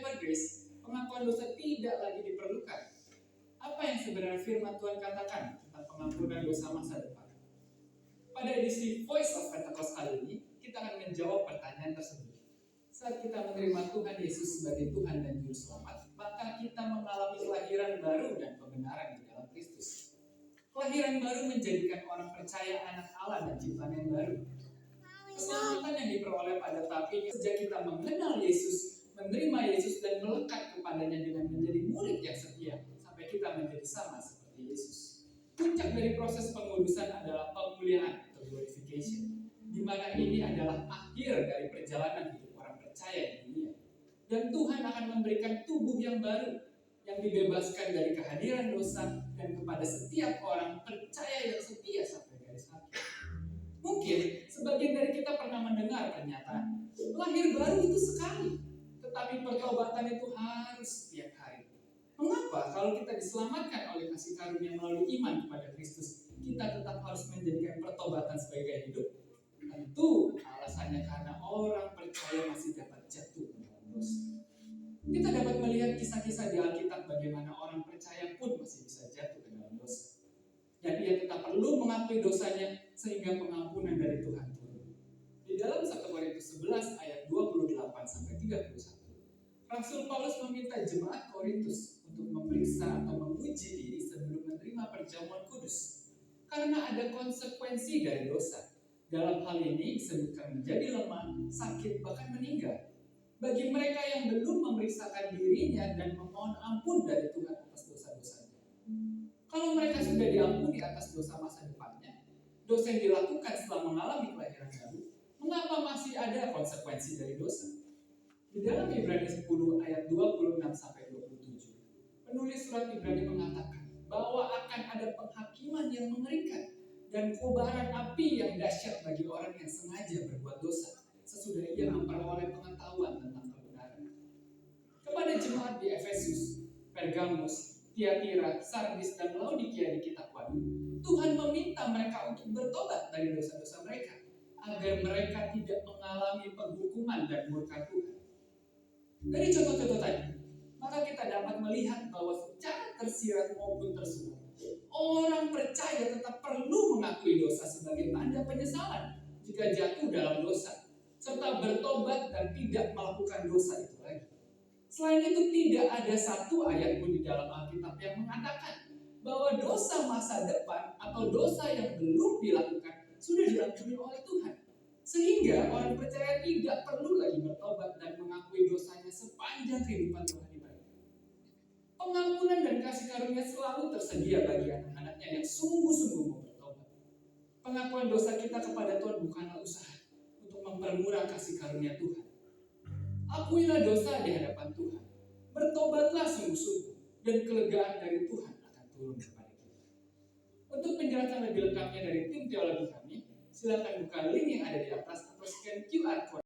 by grace, pengakuan dosa tidak lagi diperlukan. Apa yang sebenarnya firman Tuhan katakan tentang pengampunan dosa masa depan? Pada edisi Voice of Pentecost kali ini, kita akan menjawab pertanyaan tersebut. Saat kita menerima Tuhan Yesus sebagai Tuhan dan Juru Selamat, maka kita mengalami kelahiran baru dan kebenaran di dalam Kristus. Kelahiran baru menjadikan orang percaya anak Allah dan ciptaan yang baru. Keselamatan yang diperoleh pada tahap ini sejak kita mengenal Yesus, menerima Yesus dan melekat kepadanya dengan menjadi murid yang setia sampai kita menjadi sama seperti Yesus. Puncak dari proses pengudusan adalah pemuliaan atau glorification, di mana ini adalah akhir dari perjalanan hidup orang percaya di dunia. Dan Tuhan akan memberikan tubuh yang baru yang dibebaskan dari kehadiran dosa dan kepada setiap orang percaya yang setia sampai garis akhir. Mungkin sebagian dari kita pernah mendengar pernyataan, lahir baru itu sekali, tetapi pertobatan itu harus setiap hari. Mengapa kalau kita diselamatkan oleh kasih karunia melalui iman kepada Kristus, kita tetap harus menjadikan pertobatan sebagai gaya hidup? Tentu alasannya karena orang percaya masih dapat jatuh ke dalam dosa. Kita dapat melihat kisah-kisah di Alkitab bagaimana orang percaya pun masih bisa jatuh ke dalam dosa. Dan ia tetap perlu mengakui dosanya sehingga pengampunan dari Tuhan turun. Di dalam 1 Korintus 11 ayat 28-31, Rasul Paulus meminta jemaat Korintus untuk memeriksa atau menguji diri sebelum menerima perjamuan kudus. Karena ada konsekuensi dari dosa. Dalam hal ini disebutkan menjadi lemah, sakit, bahkan meninggal. Bagi mereka yang belum memeriksakan dirinya dan memohon ampun dari Tuhan atas dosa-dosanya. Kalau mereka sudah diampuni atas dosa masa depannya, dosa yang dilakukan setelah mengalami kelahiran baru, mengapa masih ada konsekuensi dari dosa? Di dalam Ibrani 10 ayat 26-27, penulis surat Ibrani mengatakan bahwa akan ada penghakiman yang mengerikan dan kobaran api yang dahsyat bagi orang yang sengaja berbuat dosa sesudah ia memperoleh pengetahuan tentang kebenaran. Kepada jemaat di Efesus, Pergamus, Tiatira, Sardis, dan Laodikia di kitab Wahyu, Tuhan meminta mereka untuk bertobat dari dosa-dosa mereka, agar mereka tidak mengalami penghukuman dan murka Tuhan. Dari contoh-contoh tadi, maka kita dapat melihat bahwa secara tersirat maupun tersurat, orang percaya tetap perlu mengakui dosa sebagai tanda penyesalan jika jatuh dalam dosa, serta bertobat dan tidak melakukan dosa itu lagi. Selain itu, tidak ada satu ayat pun di dalam Alkitab yang mengatakan bahwa dosa masa depan atau dosa yang belum dilakukan sudah diampuni oleh Tuhan. Sehingga orang percaya tidak perlu lagi bertobat dan mengakui dosanya sepanjang kehidupan Tuhan di mereka. Pengampunan dan kasih karunia selalu tersedia bagi anak-anaknya yang sungguh-sungguh mau bertobat. Pengakuan dosa kita kepada Tuhan bukanlah usaha untuk mempermurah kasih karunia Tuhan. Akuilah dosa di hadapan Tuhan. Bertobatlah sungguh-sungguh dan kelegaan dari Tuhan akan turun kepada kita. Untuk penjelasan lebih lengkapnya dari tim teologi kami, silakan buka link yang ada di atas atau scan QR code.